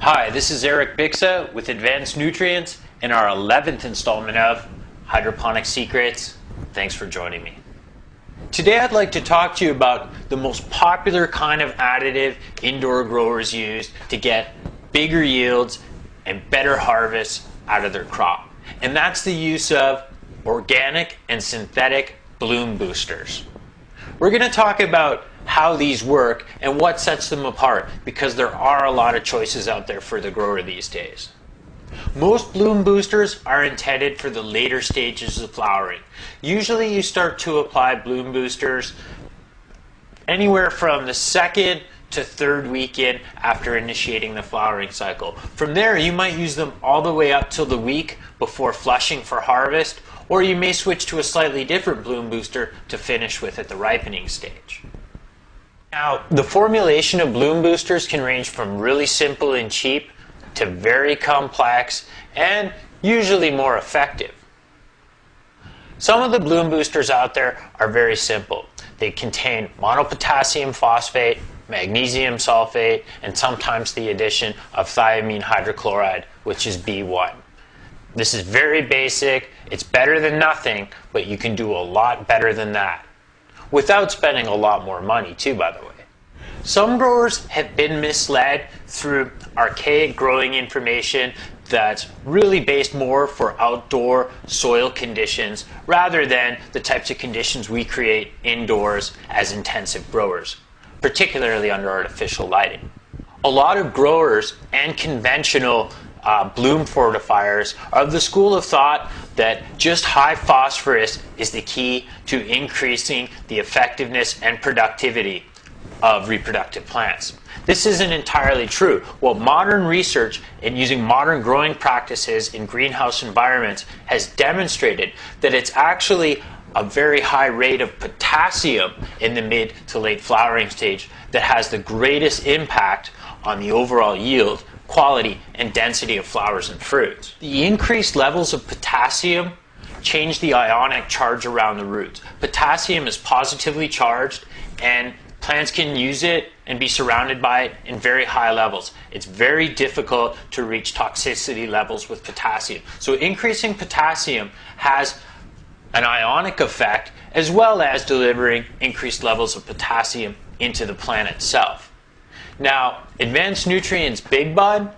Hi, this is Eric Bixa with Advanced Nutrients in our 11th installment of Hydroponic Secrets. Thanks for joining me. Today I'd like to talk to you about the most popular kind of additive indoor growers use to get bigger yields and better harvests out of their crop. And that's the use of organic and synthetic bloom boosters. We're going to talk about how these work and what sets them apart, because there are a lot of choices out there for the grower these days. Most bloom boosters are intended for the later stages of flowering. Usually you start to apply bloom boosters anywhere from the second to third weekend after initiating the flowering cycle. From there you might use them all the way up till the week before flushing for harvest, or you may switch to a slightly different bloom booster to finish with at the ripening stage. Now, the formulation of bloom boosters can range from really simple and cheap to very complex and usually more effective. Some of the bloom boosters out there are very simple. They contain monopotassium phosphate, magnesium sulfate, and sometimes the addition of thiamine hydrochloride, which is B1. This is very basic, it's better than nothing, but you can do a lot better than that, without spending a lot more money too, by the way. Some growers have been misled through archaic growing information that's really based more for outdoor soil conditions rather than the types of conditions we create indoors as intensive growers, particularly under artificial lighting. A lot of growers and conventional bloom fortifiers are of the school of thought that just high phosphorus is the key to increasing the effectiveness and productivity of reproductive plants. This isn't entirely true. Well, modern research and using modern growing practices in greenhouse environments has demonstrated that it's actually a very high rate of potassium in the mid to late flowering stage that has the greatest impact on the overall yield, quality, and density of flowers and fruits. The increased levels of potassium change the ionic charge around the roots. Potassium is positively charged, and plants can use it and be surrounded by it in very high levels. It's very difficult to reach toxicity levels with potassium. So increasing potassium has an ionic effect as well as delivering increased levels of potassium into the plant itself. Now, Advanced Nutrients Big Bud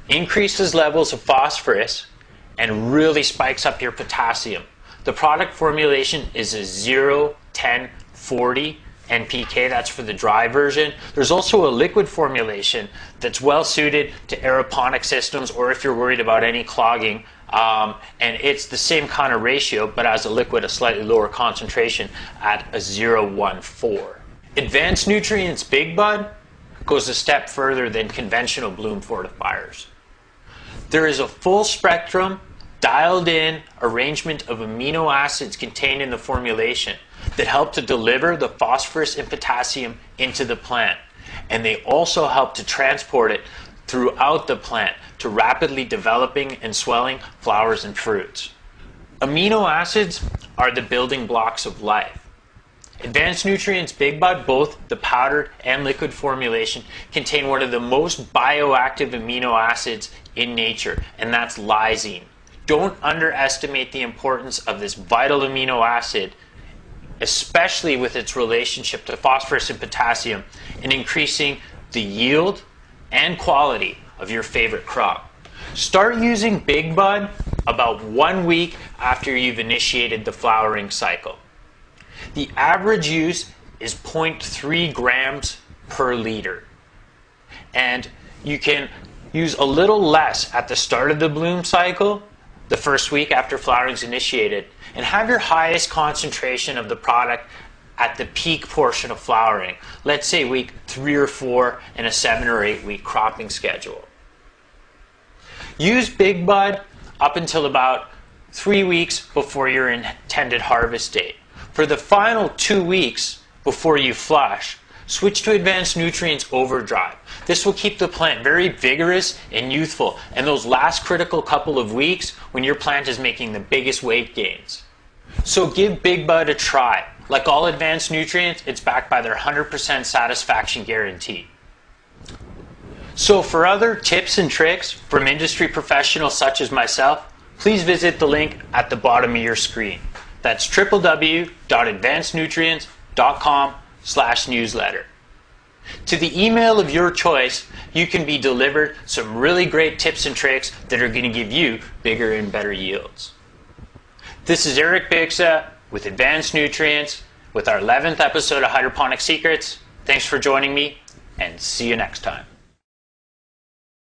increases levels of phosphorus and really spikes up your potassium. The product formulation is a 0, 10, 40 NPK, that's for the dry version. There's also a liquid formulation that's well suited to aeroponic systems, or if you're worried about any clogging, and it's the same kind of ratio, but as a liquid, a slightly lower concentration at a 0.14. Advanced Nutrients Big Bud goes a step further than conventional bloom fortifiers. There is a full spectrum, dialed in arrangement of amino acids contained in the formulation that help to deliver the phosphorus and potassium into the plant. And they also help to transport it throughout the plant to rapidly developing and swelling flowers and fruits. Amino acids are the building blocks of life. Advanced Nutrients Big Bud, both the powdered and liquid formulation, contain one of the most bioactive amino acids in nature, and that's lysine. Don't underestimate the importance of this vital amino acid, especially with its relationship to phosphorus and potassium, in increasing the yield and quality of your favorite crop. Start using Big Bud about 1 week after you've initiated the flowering cycle. The average use is 0.3 grams per liter. And you can use a little less at the start of the bloom cycle, the first week after flowering is initiated, and have your highest concentration of the product at the peak portion of flowering, let's say week 3 or 4 in a 7 or 8 week cropping schedule. Use Big Bud up until about 3 weeks before your intended harvest date. For the final 2 weeks before you flush, switch to Advanced Nutrients Overdrive. This will keep the plant very vigorous and youthful, and those last critical couple of weeks when your plant is making the biggest weight gains. So give Big Bud a try. Like all Advanced Nutrients, it's backed by their 100% satisfaction guarantee. So for other tips and tricks from industry professionals such as myself, please visit the link at the bottom of your screen. That's www.advancednutrients.com/newsletter. To the email of your choice, you can be delivered some really great tips and tricks that are going to give you bigger and better yields. This is Eric Bixa with Advanced Nutrients with our 11th episode of Hydroponic Secrets. Thanks for joining me, and see you next time.